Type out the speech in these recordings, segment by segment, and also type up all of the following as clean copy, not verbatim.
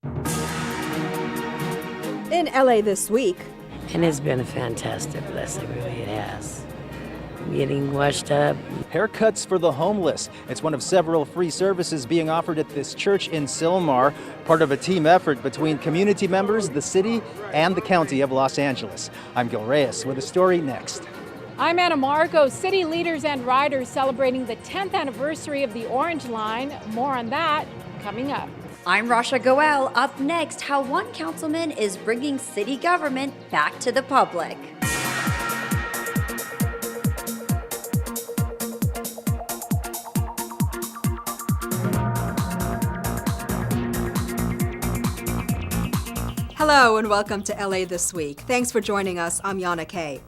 In LA this week. And it's been a fantastic blessing, really it has. Getting washed up. Haircuts for the homeless. It's one of several free services being offered at this church in Sylmar, part of a team effort between community members, the city, and the county of Los Angeles. I'm Gil Reyes with a story next. I'm Anna Marco. City leaders and riders celebrating the 10th anniversary of the Orange Line. More on that coming up. I'm Rasha Goel. Up next, how one councilman is bringing city government back to the public. Hello and welcome to LA This Week. Thanks for joining us. I'm Yana Kay.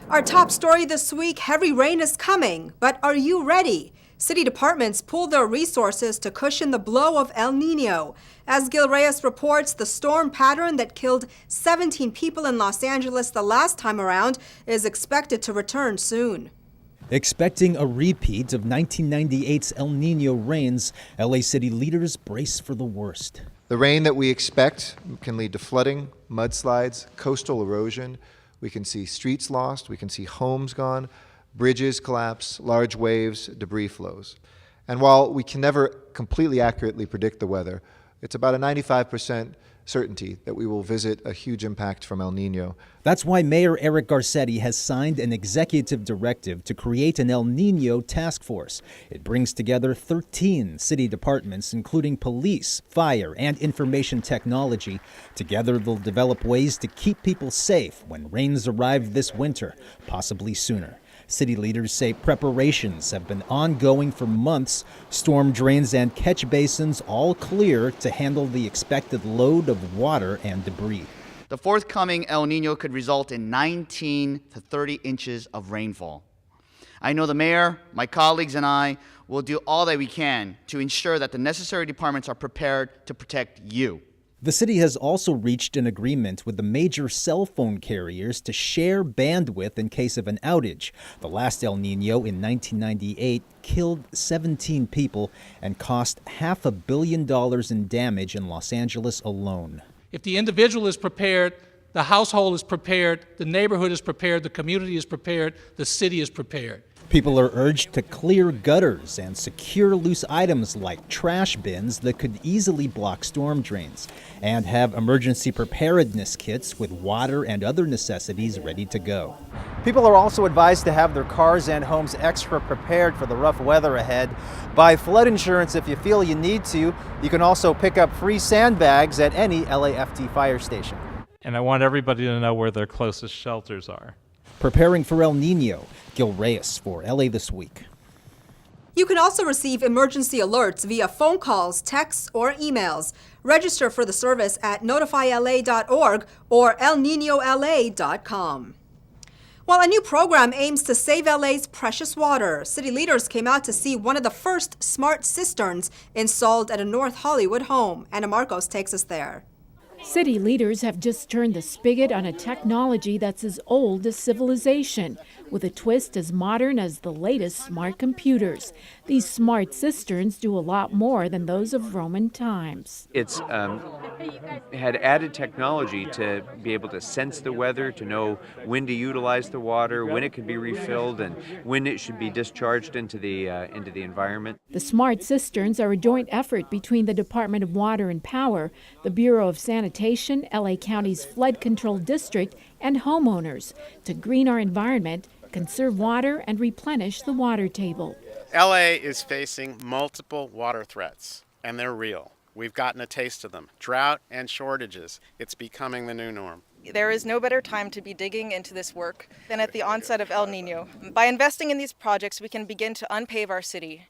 Our top story this week, heavy rain is coming, but are you ready? City departments pool their resources to cushion the blow of El Nino. As Gil Reyes reports, the storm pattern that killed 17 people in Los Angeles the last time around is expected to return soon. Expecting a repeat of 1998's El Nino rains, LA city leaders brace for the worst. The rain that we expect can lead to flooding, mudslides, coastal erosion. We can see streets lost, we can see homes gone, bridges collapse, large waves, debris flows. And while we can never completely accurately predict the weather, it's about a 95% certainty that we will visit a huge impact from El Nino. That's why Mayor Eric Garcetti has signed an executive directive to create an El Nino task force. It brings together 13 city departments, including police, fire, and information technology. Together, they'll develop ways to keep people safe when rains arrive this winter, possibly sooner. City leaders say preparations have been ongoing for months. Storm drains and catch basins all clear to handle the expected load of water and debris. The forthcoming El Nino could result in 19 to 30 inches of rainfall. I know the mayor, my colleagues, and I will do all that we can to ensure that the necessary departments are prepared to protect you. The city has also reached an agreement with the major cell phone carriers to share bandwidth in case of an outage. The last El Nino in 1998 killed 17 people and cost $500 million in damage in Los Angeles alone. If the individual is prepared, the household is prepared, the neighborhood is prepared, the community is prepared, the city is prepared. People are urged to clear gutters and secure loose items like trash bins that could easily block storm drains, and have emergency preparedness kits with water and other necessities ready to go. People are also advised to have their cars and homes extra prepared for the rough weather ahead. Buy flood insurance if you feel you need to. You can also pick up free sandbags at any LAFT fire station. And I want everybody to know where their closest shelters are. Preparing for El Nino, Gil Reyes for LA This Week. You can also receive emergency alerts via phone calls, texts, or emails. Register for the service at notifyla.org or elninola.com. Well, a new program aims to save LA's precious water. City leaders came out to see one of the first smart cisterns installed at a North Hollywood home. Anna Marcos takes us there. City leaders have just turned the spigot on a technology that's as old as civilization, with a twist as modern as the latest smart computers. These smart cisterns do a lot more than those of Roman times. It's had added technology to be able to sense the weather, to know when to utilize the water, when it can be refilled, and when it should be discharged into the environment. The smart cisterns are a joint effort between the Department of Water and Power, the Bureau of Sanitation, LA County's Flood Control District, and homeowners to green our environment, conserve water, and replenish the water table. LA is facing multiple water threats, and they're real. We've gotten a taste of them. Drought and shortages. It's becoming the new norm. There is no better time to be digging into this work than at the onset of El Nino. By investing in these projects, we can begin to unpave our city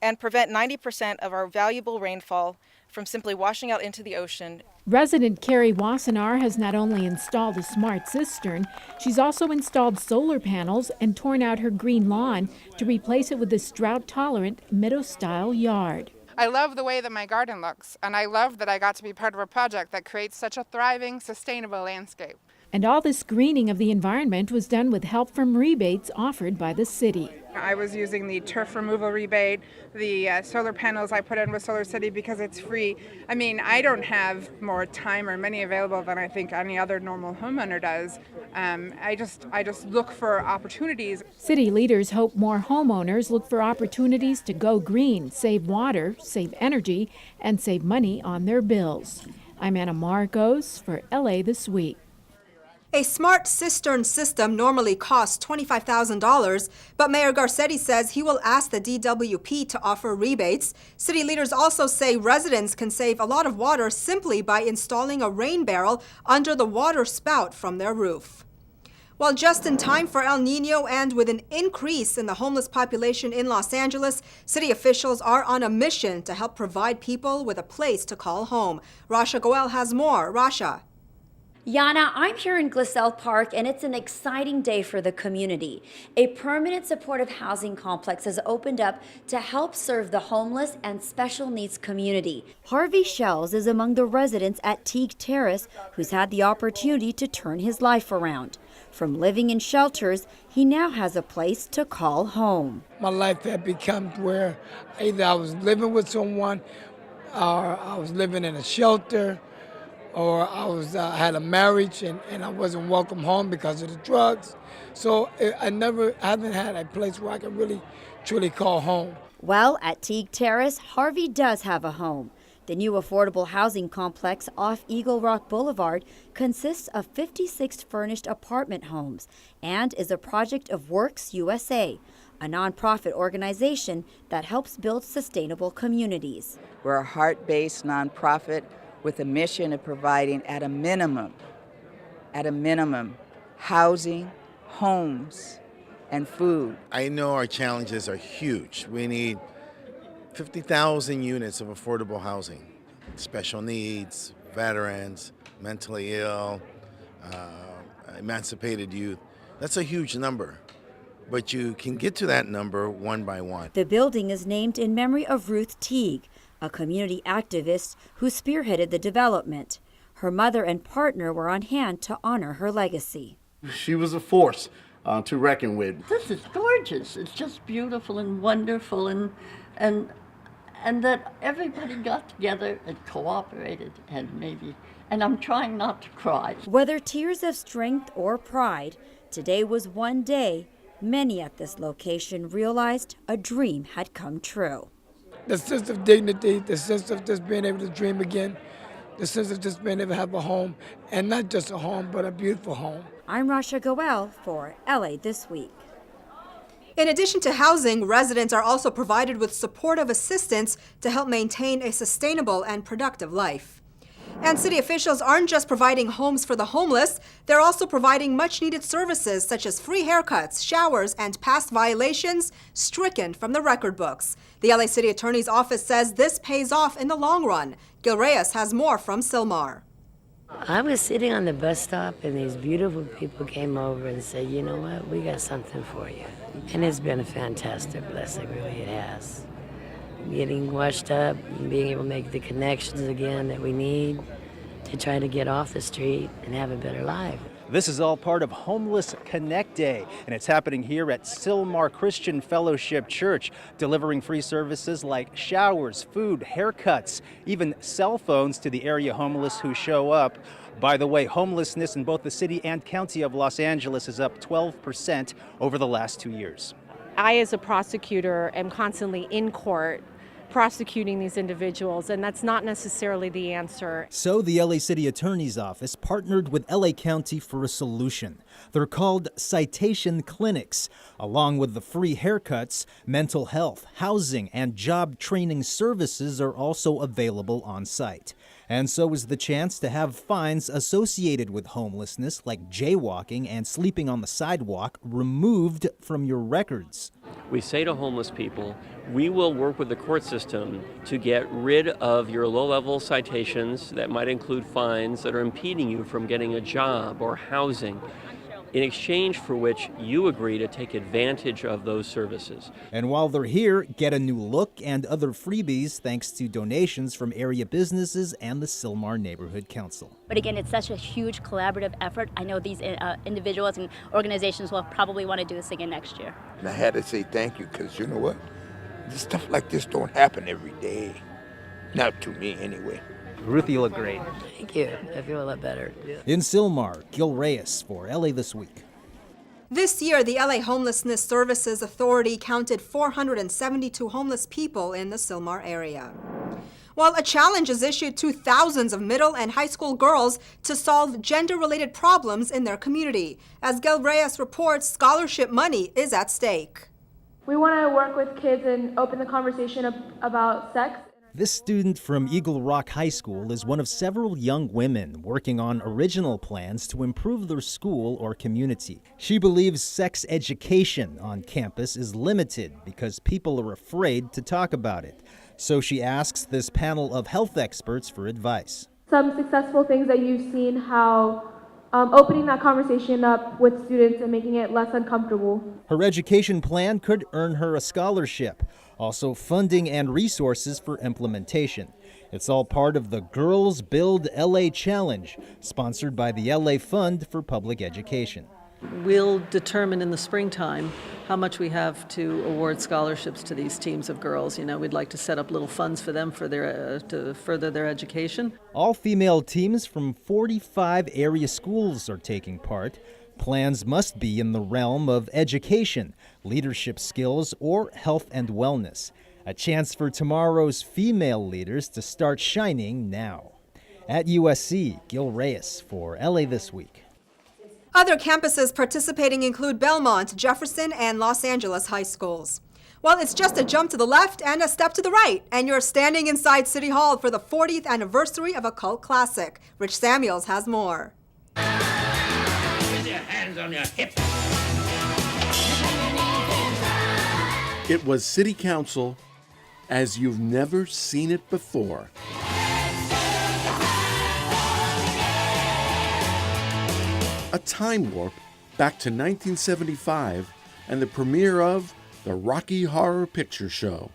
and prevent 90% of our valuable rainfall from simply washing out into the ocean. Resident Carrie Wassenaar has not only installed a smart cistern, she's also installed solar panels and torn out her green lawn to replace it with this drought-tolerant meadow-style yard. I love the way that my garden looks, and I love that I got to be part of a project that creates such a thriving, sustainable landscape. And all this greening of the environment was done with help from rebates offered by the city. I was using the turf removal rebate, the solar panels I put in with Solar City because it's free. I mean, I don't have more time or money available than I think any other normal homeowner does. I just look for opportunities. City leaders hope more homeowners look for opportunities to go green, save water, save energy, and save money on their bills. I'm Anna Marcos for LA This Week. A smart cistern system normally costs $25,000, but Mayor Garcetti says he will ask the DWP to offer rebates. City leaders also say residents can save a lot of water simply by installing a rain barrel under the water spout from their roof. Well, just in time for El Nino and with an increase in the homeless population in Los Angeles, city officials are on a mission to help provide people with a place to call home. Rasha Goel has more. Rasha. Yana, I'm here in Glassell Park, and it's an exciting day for the community. A permanent supportive housing complex has opened up to help serve the homeless and special needs community. Harvey Shells is among the residents at Teague Terrace who's had the opportunity to turn his life around. From living in shelters, he now has a place to call home. My life had become where either I was living with someone, or I was living in a shelter, or I had a marriage and I wasn't welcome home because of the drugs. So I haven't had a place where I can really, truly call home. Well, at Teague Terrace, Harvey does have a home. The new affordable housing complex off Eagle Rock Boulevard consists of 56 furnished apartment homes and is a project of Works USA, a nonprofit organization that helps build sustainable communities. We're a heart-based nonprofit with a mission of providing at a minimum, housing, homes, and food. I know our challenges are huge. We need 50,000 units of affordable housing, special needs, veterans, mentally ill, emancipated youth. That's a huge number, but you can get to that number one by one. The building is named in memory of Ruth Teague, a community activist who spearheaded the development. Her mother and partner were on hand to honor her legacy. She was a force to reckon with. This is gorgeous. It's just beautiful and wonderful, and that everybody got together and cooperated, and I'm trying not to cry. Whether tears of strength or pride, today was one day many at this location realized a dream had come true. The sense of dignity, the sense of just being able to dream again, the sense of just being able to have a home, and not just a home, but a beautiful home. I'm Rasha Goel for LA This Week. In addition to housing, residents are also provided with supportive assistance to help maintain a sustainable and productive life. And city officials aren't just providing homes for the homeless, they're also providing much-needed services such as free haircuts, showers, and past violations stricken from the record books. The LA City Attorney's Office says this pays off in the long run. Gil Reyes has more from Sylmar. I was sitting on the bus stop and these beautiful people came over and said, you know what, we got something for you. And it's been a fantastic blessing, really it has. Getting washed up and being able to make the connections again that we need to try to get off the street and have a better life. This is all part of Homeless Connect Day, and it's happening here at Sylmar Christian Fellowship Church, delivering free services like showers, food, haircuts, even cell phones to the area homeless who show up. By the way, homelessness in both the city and county of Los Angeles is up 12% over the last 2 years. I, as a prosecutor, am constantly in court prosecuting these individuals, and that's not necessarily the answer. So the LA City Attorney's Office partnered with LA County for a solution. They're called citation clinics. Along with the free haircuts, mental health, housing, and job training services are also available on site. And so is the chance to have fines associated with homelessness, like jaywalking and sleeping on the sidewalk, removed from your records. We say to homeless people, we will work with the court system to get rid of your low-level citations that might include fines that are impeding you from getting a job or housing. in exchange for which you agree to take advantage of those services. And while they're here, get a new look and other freebies thanks to donations from area businesses and the Sylmar Neighborhood Council. But again, it's such a huge collaborative effort. I know these individuals and organizations will probably want to do this again next year. And I had to say thank you because you know what? Stuff like this don't happen every day. Not to me, anyway. Ruth, you look great. Thank you. I feel a lot better. In Sylmar, Gil Reyes for LA This Week. This year, the LA Homelessness Services Authority counted 472 homeless people in the Sylmar area. While a challenge is issued to thousands of middle and high school girls to solve gender-related problems in their community. As Gil Reyes reports, scholarship money is at stake. We want to work with kids and open the conversation about sex. This student from Eagle Rock High School is one of several young women working on original plans to improve their school or community. She believes sex education on campus is limited because people are afraid to talk about it. So she asks this panel of health experts for advice. Some successful things that you've seen, how opening that conversation up with students and making it less uncomfortable. Her education plan could earn her a scholarship. Also funding and resources for implementation. It's all part of the Girls Build LA Challenge, sponsored by the LA Fund for Public Education. We'll determine in the springtime how much we have to award scholarships to these teams of girls. You know, we'd like to set up little funds for them for their to further their education. All female teams from 45 area schools are taking part. Plans must be in the realm of education, leadership skills, or health and wellness. A chance for tomorrow's female leaders to start shining now. At USC, Gil Reyes for LA This Week. Other campuses participating include Belmont, Jefferson, and Los Angeles high schools. Well, it's just a jump to the left and a step to the right, and you're standing inside City Hall for the 40th anniversary of a cult classic. Rich Samuels has more. Hands on your hips. It was City Council as you've never seen it before. A time warp back to 1975 and the premiere of the Rocky Horror Picture Show.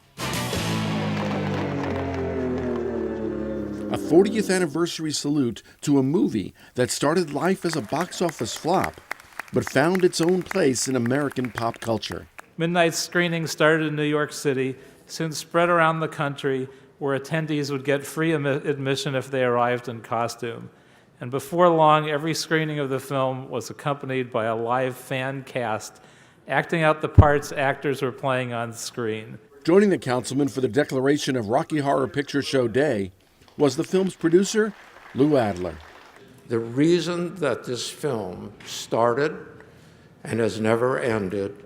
A 40th anniversary salute to a movie that started life as a box office flop, but found its own place in American pop culture. Midnight screenings started in New York City, soon spread around the country, where attendees would get free admission if they arrived in costume. And before long, every screening of the film was accompanied by a live fan cast, acting out the parts actors were playing on screen. Joining the councilman for the declaration of Rocky Horror Picture Show Day was the film's producer, Lou Adler. The reason that this film started and has never ended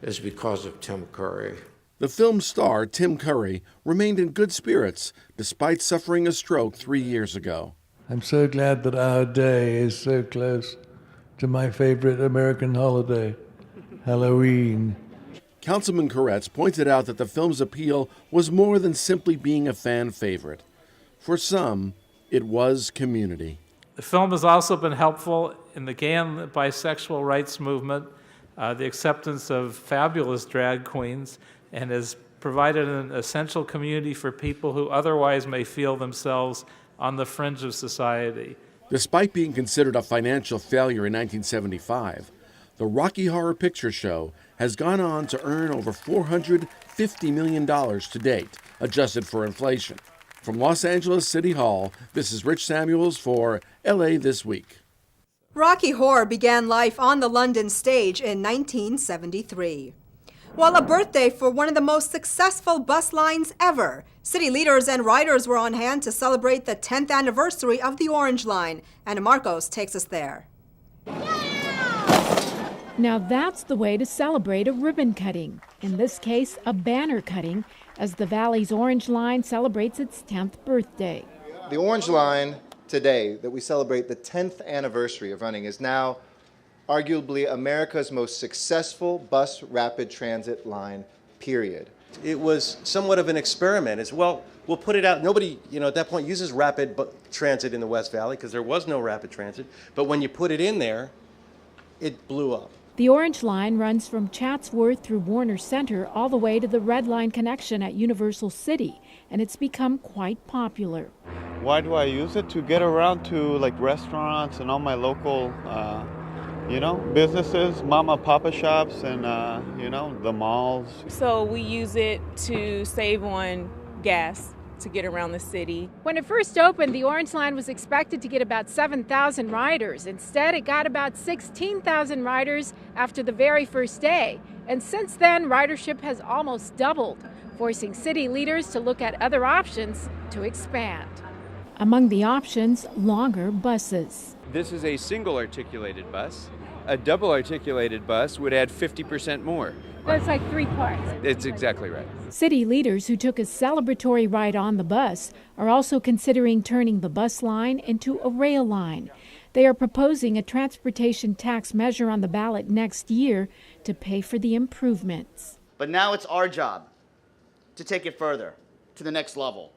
is because of Tim Curry. The film's star, Tim Curry, remained in good spirits despite suffering a stroke 3 years ago. I'm so glad that our day is so close to my favorite American holiday, Halloween. Councilman Koretz pointed out that the film's appeal was more than simply being a fan favorite. For some, it was community. The film has also been helpful in the gay and bisexual rights movement, the acceptance of fabulous drag queens, and has provided an essential community for people who otherwise may feel themselves on the fringe of society. Despite being considered a financial failure in 1975, the Rocky Horror Picture Show has gone on to earn over $450 million to date, adjusted for inflation. From Los Angeles City Hall, this is Rich Samuels for LA This Week. Rocky Horror began life on the London stage in 1973. Well, a birthday for one of the most successful bus lines ever. City leaders and riders were on hand to celebrate the 10th anniversary of the Orange Line. Anna Marcos takes us there. Now that's the way to celebrate a ribbon cutting. In this case, a banner cutting, as the Valley's Orange Line celebrates its 10th birthday. The Orange Line today, that we celebrate the 10th anniversary of running, is now arguably America's most successful bus rapid transit line, period. It was somewhat of an experiment as well. We'll put it out. Nobody, at that point uses rapid transit in the West Valley because there was no rapid transit. But when you put it in there, it blew up. The Orange Line runs from Chatsworth through Warner Center all the way to the Red Line connection at Universal City, and it's become quite popular. Why do I use it? To get around to like restaurants and all my local, businesses, mama papa shops, and, the malls. So we use it to save on gas to get around the city. When it first opened, the Orange Line was expected to get about 7,000 riders. Instead, it got about 16,000 riders after the very first day. And since then, ridership has almost doubled, forcing city leaders to look at other options to expand. Among the options, longer buses. This is a single articulated bus. A double articulated bus would add 50% more. That's like 3 parts. It's exactly right. City leaders who took a celebratory ride on the bus are also considering turning the bus line into a rail line. They are proposing a transportation tax measure on the ballot next year to pay for the improvements. But now it's our job to take it further, to the next level,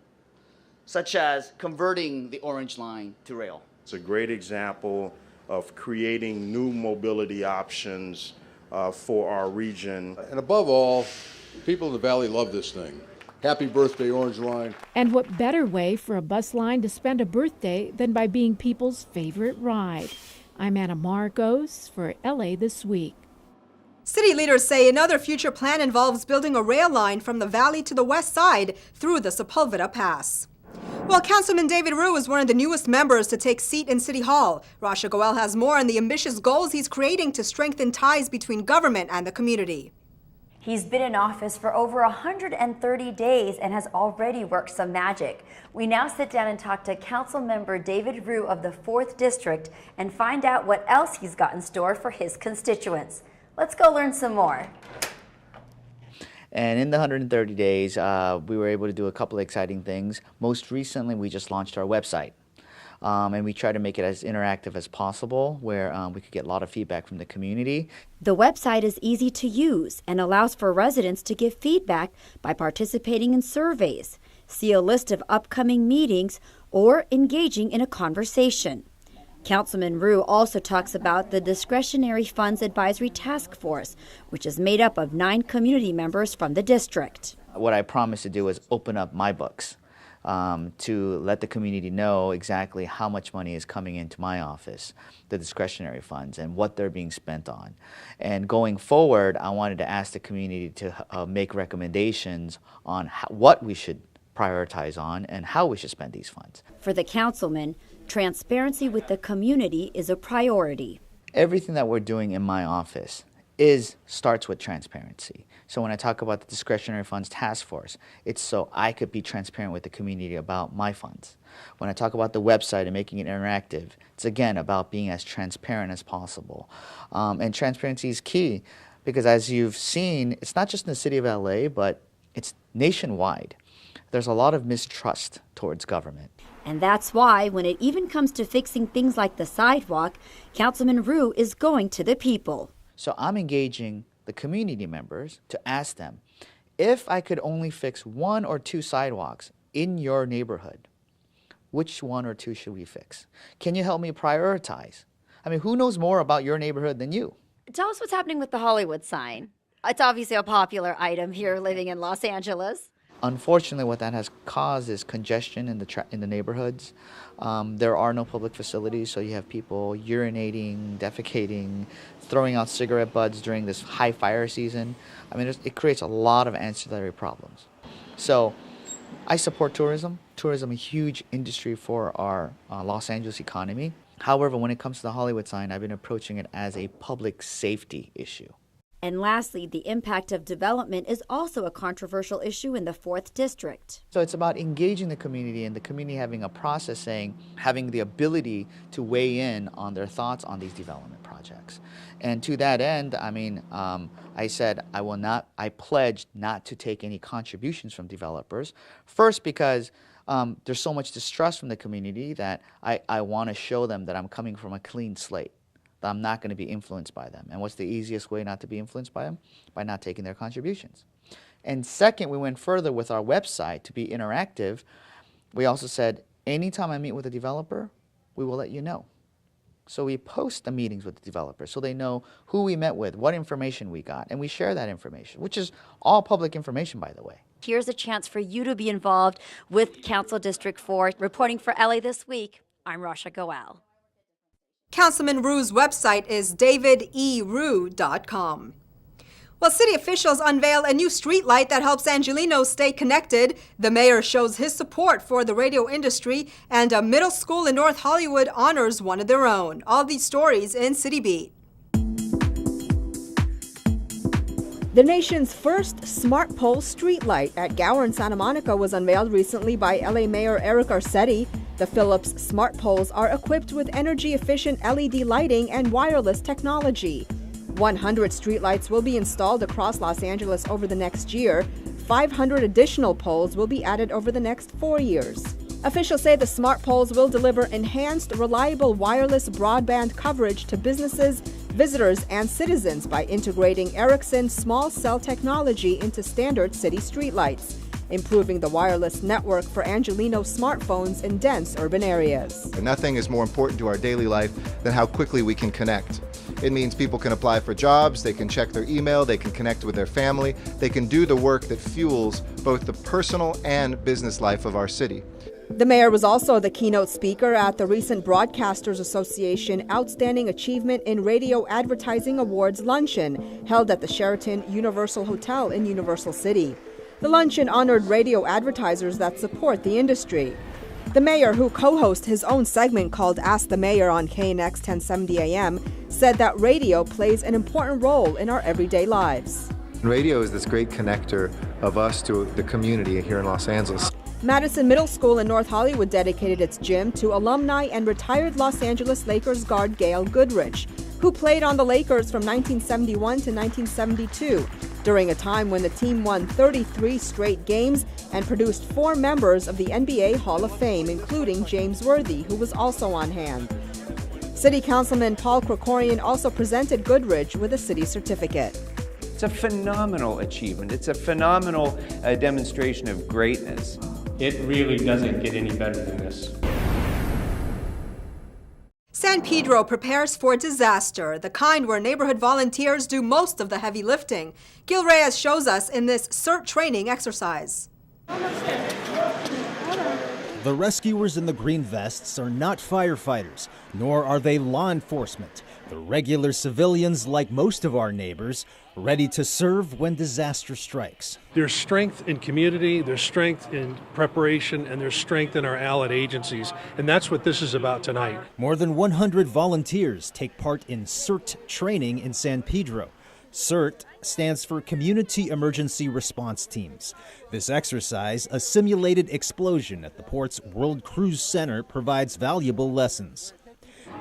such as converting the Orange Line to rail. It's a great example of creating new mobility options for our region. And above all, people in the Valley love this thing. Happy birthday, Orange Line. And what better way for a bus line to spend a birthday than by being people's favorite ride? I'm Anna Marcos for LA This Week. City leaders say another future plan involves building a rail line from the valley to the west side through the Sepulveda Pass. Well, Councilman David Rue is one of the newest members to take seat in City Hall. Rasha Goel has more on the ambitious goals he's creating to strengthen ties between government and the community. He's been in office for over 130 days and has already worked some magic. We now sit down and talk to Council Member David Rue of the 4th District and find out what else he's got in store for his constituents. Let's go learn some more. And in the 130 days, we were able to do a couple of exciting things. Most recently, we just launched our website. And we try to make it as interactive as possible, where we could get a lot of feedback from the community. The website is easy to use and allows for residents to give feedback by participating in surveys, see a list of upcoming meetings, or engaging in a conversation. Councilman Rue also talks about the Discretionary Funds Advisory Task Force, which is made up of 9 community members from the district. What I promised to do is open up my books to let the community know exactly how much money is coming into my office, the discretionary funds, and what they're being spent on. And going forward, I wanted to ask the community to make recommendations on what we should prioritize on and how we should spend these funds. For the councilman, transparency with the community is a priority. Everything that we're doing in my office starts with transparency. So when I talk about the Discretionary Funds Task Force, it's so I could be transparent with the community about my funds. When I talk about the website and making it interactive, it's again about being as transparent as possible. And transparency is key because as you've seen, it's not just in the city of LA, but it's nationwide. There's a lot of mistrust towards government. And that's why, when it even comes to fixing things like the sidewalk, Councilman Rue is going to the people. So I'm engaging the community members to ask them, if I could only fix 1 or 2 sidewalks in your neighborhood, which 1 or 2 should we fix? Can you help me prioritize? I mean, who knows more about your neighborhood than you? Tell us what's happening with the Hollywood sign. It's obviously a popular item here living in Los Angeles. Unfortunately, what that has caused is congestion in the neighborhoods. There are no public facilities, so you have people urinating, defecating, throwing out cigarette butts during this high fire season. I mean, it creates a lot of ancillary problems. So I support tourism. Tourism is a huge industry for our Los Angeles economy. However, when it comes to the Hollywood sign, I've been approaching it as a public safety issue. And lastly, the impact of development is also a controversial issue in the 4th District. So it's about engaging the community and the community having a process saying, having the ability to weigh in on their thoughts on these development projects. And to that end, I mean, I said I pledged not to take any contributions from developers. First, because there's so much distrust from the community that I want to show them that I'm coming from a clean slate, that I'm not going to be influenced by them. And what's the easiest way not to be influenced by them? By not taking their contributions. And second, we went further with our website to be interactive. We also said, anytime I meet with a developer, we will let you know. So we post the meetings with the developers so they know who we met with, what information we got, and we share that information, which is all public information, by the way. Here's a chance for you to be involved with Council District 4. Reporting for LA This Week, I'm Rasha Goel. Councilman Rue's website is daviderue.com. Well, city officials unveil a new streetlight that helps Angelenos stay connected. The mayor shows his support for the radio industry, and a middle school in North Hollywood honors one of their own. All these stories in City Beat. The nation's first smart pole streetlight at Gower in Santa Monica was unveiled recently by LA Mayor Eric Garcetti. The Philips smart poles are equipped with energy-efficient LED lighting and wireless technology. 100 streetlights will be installed across Los Angeles over the next year. 500 additional poles will be added over the next 4 years. Officials say the smart poles will deliver enhanced, reliable wireless broadband coverage to businesses, visitors, and citizens by integrating Ericsson's small cell technology into standard city streetlights, improving the wireless network for Angeleno smartphones in dense urban areas. Nothing is more important to our daily life than how quickly we can connect. It means people can apply for jobs, they can check their email, they can connect with their family, they can do the work that fuels both the personal and business life of our city. The mayor was also the keynote speaker at the recent Broadcasters Association Outstanding Achievement in Radio Advertising Awards luncheon held at the Sheraton Universal Hotel in Universal City. The luncheon honored radio advertisers that support the industry. The mayor, who co-hosts his own segment called Ask the Mayor on KNX 1070 AM, said that radio plays an important role in our everyday lives. Radio is this great connector of us to the community here in Los Angeles. Madison Middle School in North Hollywood dedicated its gym to alumni and retired Los Angeles Lakers guard Gail Goodrich, who played on the Lakers from 1971 to 1972, during a time when the team won 33 straight games and produced 4 members of the NBA Hall of Fame, including James Worthy, who was also on hand. City Councilman Paul Krikorian also presented Goodrich with a city certificate. It's a phenomenal achievement. It's a phenomenal demonstration of greatness. It really doesn't get any better than this. San Pedro prepares for disaster, the kind where neighborhood volunteers do most of the heavy lifting. Gil Reyes shows us in this Cert training exercise. The rescuers in the green vests are not firefighters, nor are they law enforcement. They're regular civilians like most of our neighbors, ready to serve when disaster strikes. There's strength in community, there's strength in preparation, and there's strength in our allied agencies, and that's what this is about tonight. More than 100 volunteers take part in Cert training in San Pedro. Cert stands for Community Emergency Response Teams. This exercise, a simulated explosion at the port's World Cruise Center, provides valuable lessons.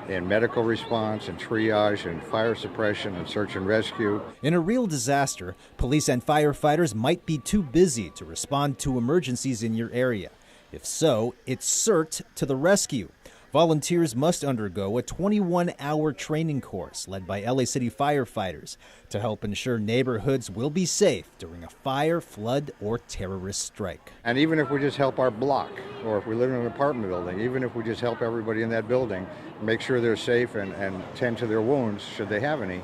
In medical response and triage and fire suppression and search and rescue. In a real disaster, police and firefighters might be too busy to respond to emergencies in your area. If so, it's Cert to the rescue. Volunteers must undergo a 21-hour training course led by LA City firefighters to help ensure neighborhoods will be safe during a fire, flood, or terrorist strike. And even if we just help our block, or if we live in an apartment building, even if we just help everybody in that building, make sure they're safe and tend to their wounds, should they have any,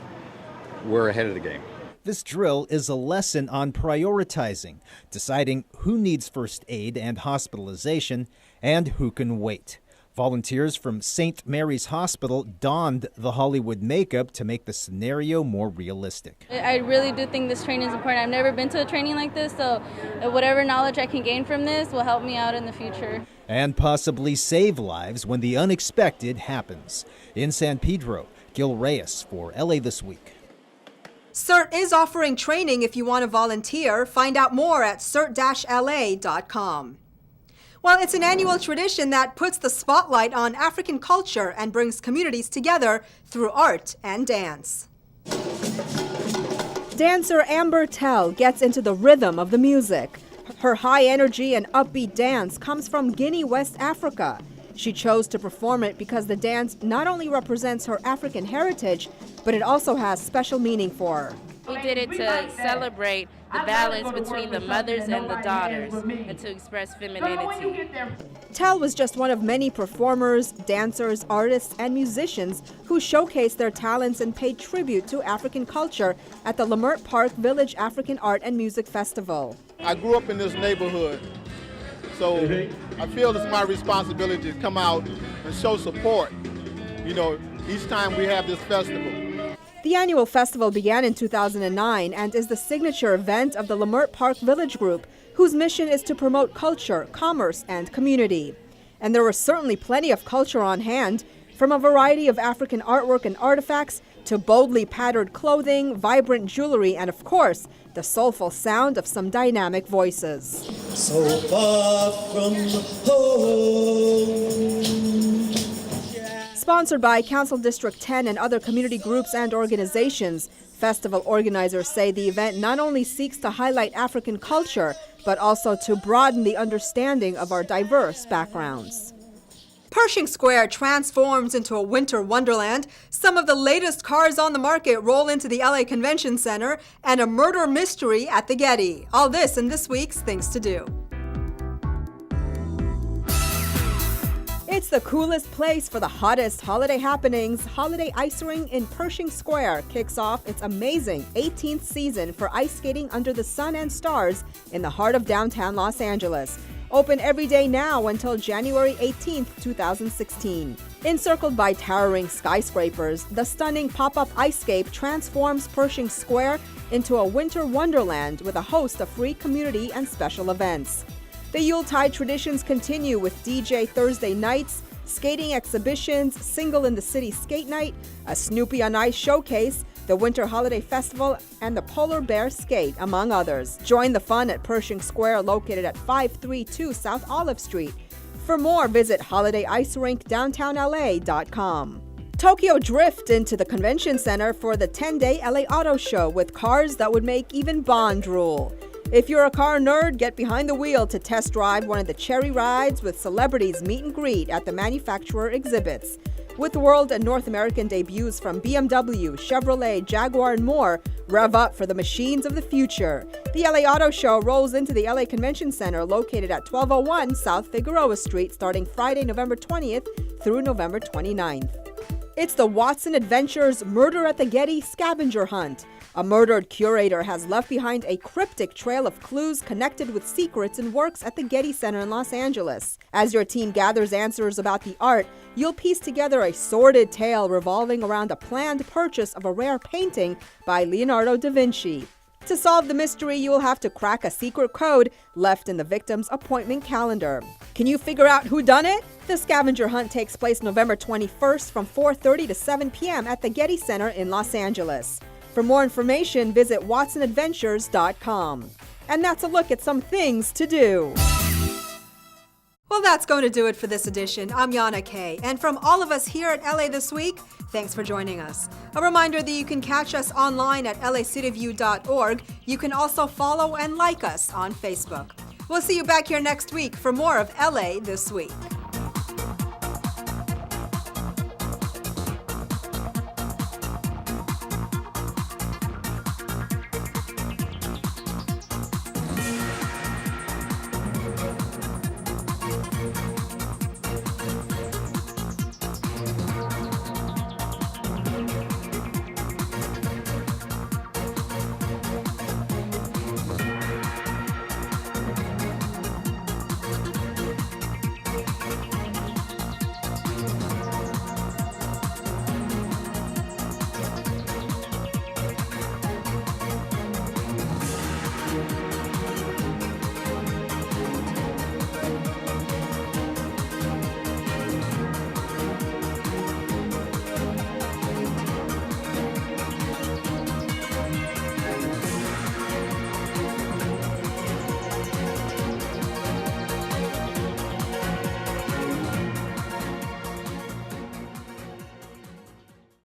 we're ahead of the game. This drill is a lesson on prioritizing, deciding who needs first aid and hospitalization, and who can wait. Volunteers from St. Mary's Hospital donned the Hollywood makeup to make the scenario more realistic. I really do think this training is important. I've never been to a training like this, so whatever knowledge I can gain from this will help me out in the future. And possibly save lives when the unexpected happens. In San Pedro, Gil Reyes for LA This Week. Cert is offering training if you want to volunteer. Find out more at cert-la.com. Well, it's an annual tradition that puts the spotlight on African culture and brings communities together through art and dance. Dancer Amber Tell gets into the rhythm of the music. Her high energy and upbeat dance comes from Guinea, West Africa. She chose to perform it because the dance not only represents her African heritage, but it also has special meaning for her. We did it to celebrate the balance between the mothers and the daughters, and to express femininity. Tell was just one of many performers, dancers, artists, and musicians who showcased their talents and paid tribute to African culture at the Leimert Park Village African Art and Music Festival. I grew up in this neighborhood, so I feel it's my responsibility to come out and show support, each time we have this festival. The annual festival began in 2009 and is the signature event of the Leimert Park Village Group, whose mission is to promote culture, commerce, and community. And there was certainly plenty of culture on hand, from a variety of African artwork and artifacts to boldly patterned clothing, vibrant jewelry, and of course, the soulful sound of some dynamic voices. So far from home. Sponsored by Council District 10 and other community groups and organizations, festival organizers say the event not only seeks to highlight African culture, but also to broaden the understanding of our diverse backgrounds. Pershing Square transforms into a winter wonderland. Some of the latest cars on the market roll into the LA Convention Center, and a murder mystery at the Getty. All this in this week's Things to Do. It's the coolest place for the hottest holiday happenings. Holiday Ice Ring in Pershing Square kicks off its amazing 18th season for ice skating under the sun and stars in the heart of downtown Los Angeles. Open every day now until January 18th, 2016. Encircled by towering skyscrapers, the stunning pop-up ice-scape transforms Pershing Square into a winter wonderland with a host of free community and special events. The Yuletide traditions continue with DJ Thursday nights, skating exhibitions, Single in the City Skate Night, a Snoopy on Ice showcase, the Winter Holiday Festival, and the Polar Bear Skate, among others. Join the fun at Pershing Square, located at 532 South Olive Street. For more, visit holidayicerinkdowntownla.com. Tokyo Drift into the Convention Center for the 10-day LA Auto Show with cars that would make even Bond drool. If you're a car nerd, get behind the wheel to test drive one of the cherry rides with celebrities meet and greet at the manufacturer exhibits. With world and North American debuts from BMW, Chevrolet, Jaguar, and more, rev up for the machines of the future. The LA Auto Show rolls into the LA Convention Center located at 1201 South Figueroa Street starting Friday, November 20th through November 29th. It's the Watson Adventures Murder at the Getty Scavenger Hunt. A murdered curator has left behind a cryptic trail of clues connected with secrets and works at the Getty Center in Los Angeles. As your team gathers answers about the art, you'll piece together a sordid tale revolving around a planned purchase of a rare painting by Leonardo da Vinci. To solve the mystery, you will have to crack a secret code left in the victim's appointment calendar. Can you figure out who done it? The scavenger hunt takes place November 21st from 4:30 to 7 p.m. at the Getty Center in Los Angeles. For more information, visit watsonadventures.com. And that's a look at some things to do. Well, that's going to do it for this edition. I'm Yana Kay, and from all of us here at LA This Week, thanks for joining us. A reminder that you can catch us online at lacityview.org. You can also follow and like us on Facebook. We'll see you back here next week for more of LA This Week.